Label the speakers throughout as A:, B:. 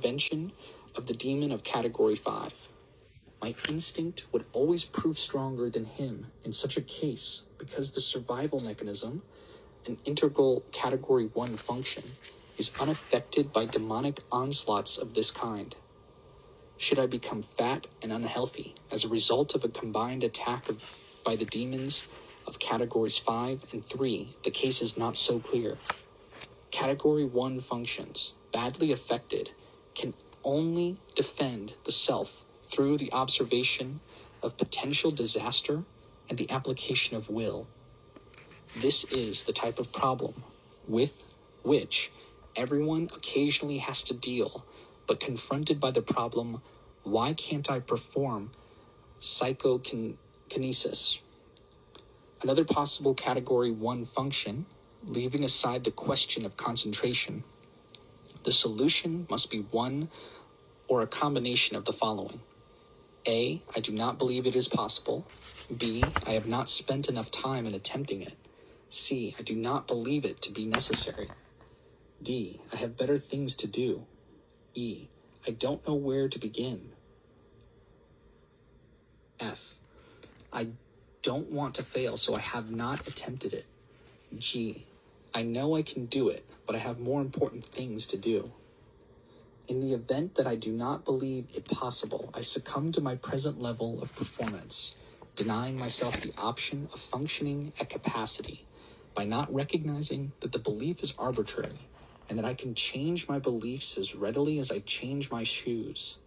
A: intervention of the demon of Category 5. My instinct would always prove stronger than him in such a case because the survival mechanism, an integral Category 1 function, is unaffected by demonic onslaughts of this kind. Should I become fat and unhealthy as a result of a combined attack by the demons of Categories 5 and 3, the case is not so clear. Category 1 functions, badly affected, can only defend the self through the observation of potential disaster and the application of will. This is the type of problem with which everyone occasionally has to deal, but confronted by the problem, why can't I perform psychokinesis? Another possible Category 1 function, leaving aside the question of concentration, the solution must be one or a combination of the following. A, I do not believe it is possible. B, I have not spent enough time in attempting it. C, I do not believe it to be necessary. D, I have better things to do. E, I don't know where to begin. F, I don't want to fail, so I have not attempted it. G, I know I can do it, but I have more important things to do. In the event that I do not believe it possible, I succumb to my present level of performance, denying myself the option of functioning at capacity by not recognizing that the belief is arbitrary and that I can change my beliefs as readily as I change my shoes.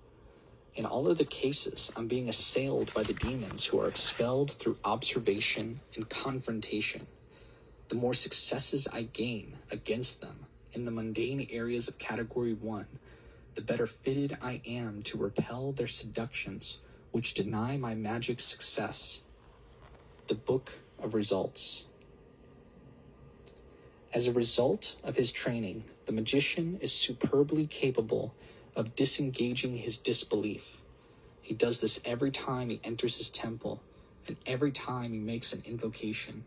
A: In all of the cases, I'm being assailed by the demons who are expelled through observation and confrontation. The more successes I gain against them in the mundane areas of Category 1, the better fitted I am to repel their seductions which deny my magic success. The Book of Results. As a result of his training, the magician is superbly capable of disengaging his disbelief. He does this every time he enters his temple and every time he makes an invocation.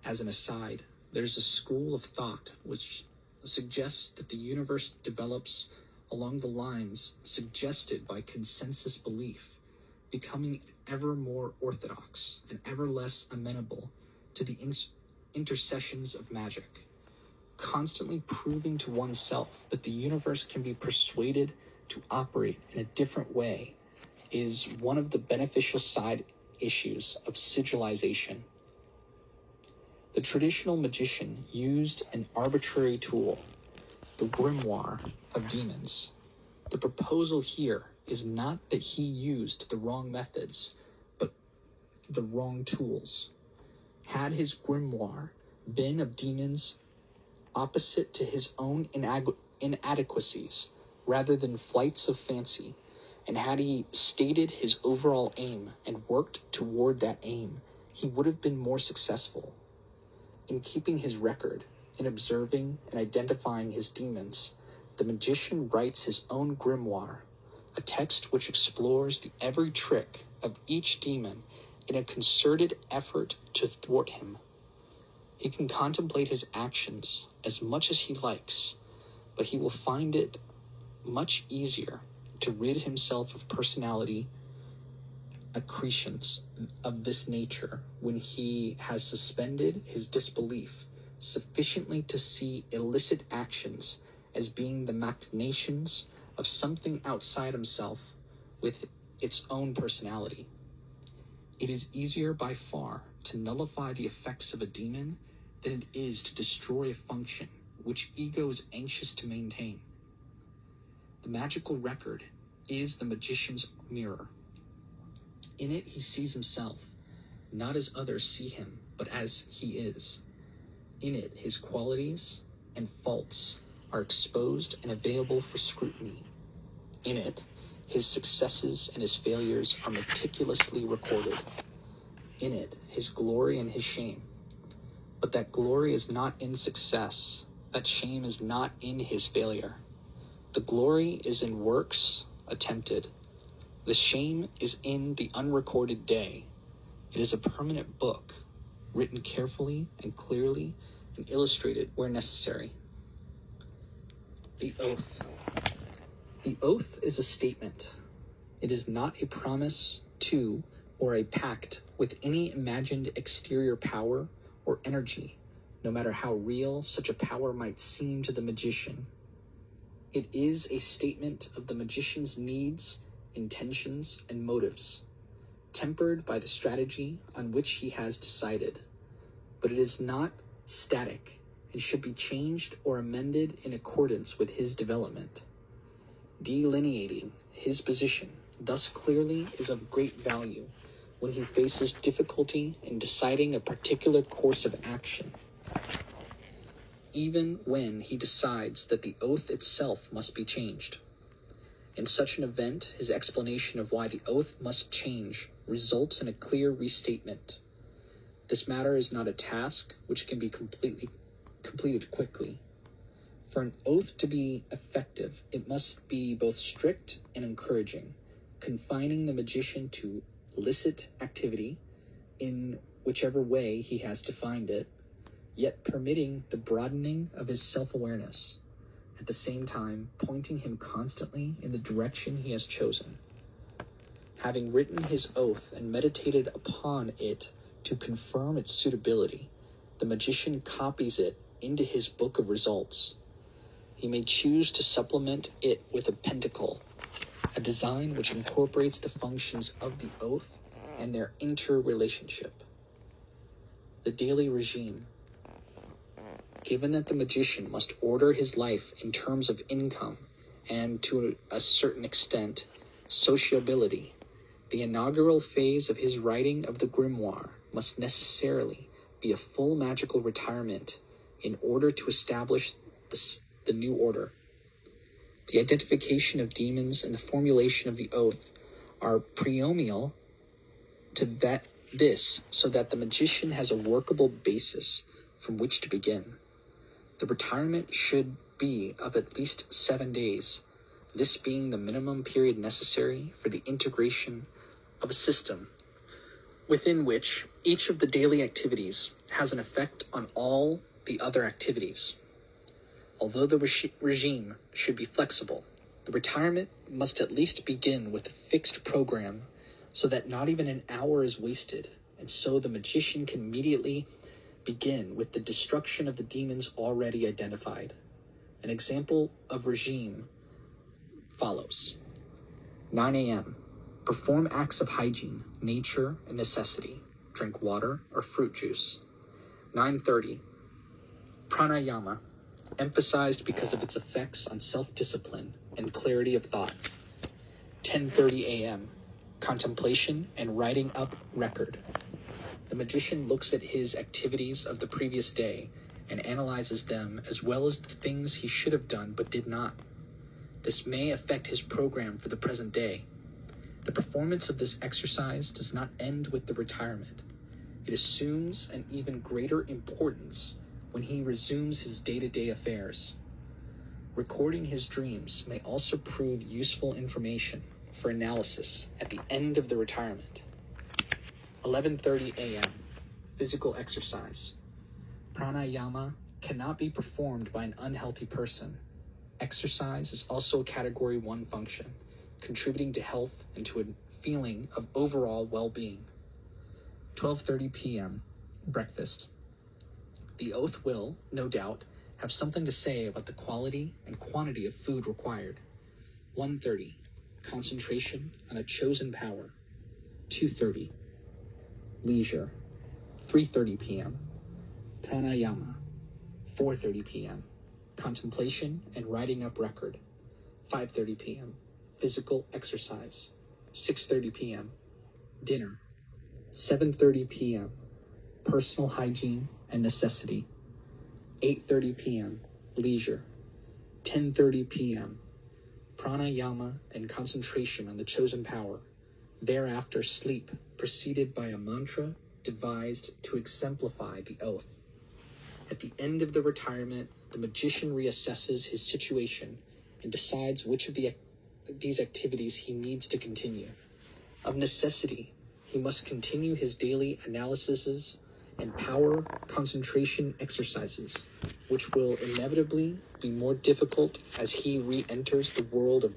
A: As an aside, there's a school of thought which suggests that the universe develops along the lines suggested by consensus belief, becoming ever more orthodox and ever less amenable to the intercessions of magic, constantly proving to oneself that the universe can be persuaded to operate in a different way is one of the beneficial side issues of sigilization. The traditional magician used an arbitrary tool, the grimoire of demons. The proposal here is not that he used the wrong methods, but the wrong tools. Had his grimoire been of demons opposite to his own inadequacies rather than flights of fancy, and had he stated his overall aim and worked toward that aim, he would have been more successful. In keeping his record, in observing and identifying his demons, the magician writes his own grimoire, a text which explores the every trick of each demon in a concerted effort to thwart him. He can contemplate his actions as much as he likes, but he will find it much easier to rid himself of personality accretions of this nature when he has suspended his disbelief sufficiently to see illicit actions as being the machinations of something outside himself with its own personality. It is easier by far to nullify the effects of a demon than it is to destroy a function which ego is anxious to maintain. The magical record is the magician's mirror. In it he sees himself, not as others see him, but as he is. In it his qualities and faults are exposed and available for scrutiny. In it his successes and his failures are meticulously recorded. In it his glory and his shame. But that glory is not in success. That shame is not in his failure. The glory is in works attempted. The shame is in the unrecorded day. It is a permanent book, written carefully and clearly and illustrated where necessary. The oath. The oath is a statement. It is not a promise to or a pact with any imagined exterior power or energy, no matter how real such a power might seem to the magician. It is a statement of the magician's needs, intentions, and motives, tempered by the strategy on which he has decided. But it is not static and should be changed or amended in accordance with his development. Delineating his position thus clearly is of great value when he faces difficulty in deciding a particular course of action. Even when he decides that the oath itself must be changed. In such an event, his explanation of why the oath must change results in a clear restatement. This matter is not a task which can be completed quickly. For an oath to be effective, it must be both strict and encouraging, confining the magician to licit activity in whichever way he has defined it, yet permitting the broadening of his self-awareness, at the same time pointing him constantly in the direction he has chosen. Having written his oath and meditated upon it to confirm its suitability, the magician copies it into his book of results. He may choose to supplement it with a pentacle, a design which incorporates the functions of the oath and their interrelationship. The daily regime. Given that the magician must order his life in terms of income and, to a certain extent, sociability, the inaugural phase of his writing of the grimoire must necessarily be a full magical retirement in order to establish the new order. The identification of demons and the formulation of the oath are preomial to this, so that the magician has a workable basis from which to begin. The retirement should be of at least 7 days, this being the minimum period necessary for the integration of a system within which each of the daily activities has an effect on all the other activities. Although the regime should be flexible, the retirement must at least begin with a fixed program so that not even an hour is wasted, and so the magician can immediately begin with the destruction of the demons already identified. An example of regime follows. 9 a.m. Perform acts of hygiene, nature, and necessity. Drink water or fruit juice. 9:30. Pranayama, emphasized because of its effects on self-discipline and clarity of thought. 10:30 a.m. Contemplation and writing up record. The magician looks at his activities of the previous day and analyzes them, as well as the things he should have done but did not. This may affect his program for the present day. The performance of this exercise does not end with the retirement. It assumes an even greater importance when he resumes his day-to-day affairs. Recording his dreams may also prove useful information for analysis at the end of the retirement. 11:30 a.m. Physical exercise. Pranayama cannot be performed by an unhealthy person. Exercise is also a Category 1 function, contributing to health and to a feeling of overall well-being. 12:30 p.m. Breakfast. The oath will, no doubt, have something to say about the quality and quantity of food required. 1:30. Concentration on a chosen power. 2:30. Leisure. 3:30 p.m. Pranayama. 4:30 p.m. Contemplation and writing up record. 5:30 p.m. Physical exercise. 6:30 p.m. Dinner. 7:30 p.m. Personal hygiene and necessity. 8:30 p.m. Leisure. 10:30 p.m. Pranayama and concentration on the chosen power. Thereafter sleep, preceded by a mantra devised to exemplify the oath. At the end of the retirement, the magician reassesses his situation and decides which of these activities he needs to continue. Of necessity, he must continue his daily analyses and power concentration exercises, which will inevitably be more difficult as he re-enters the world of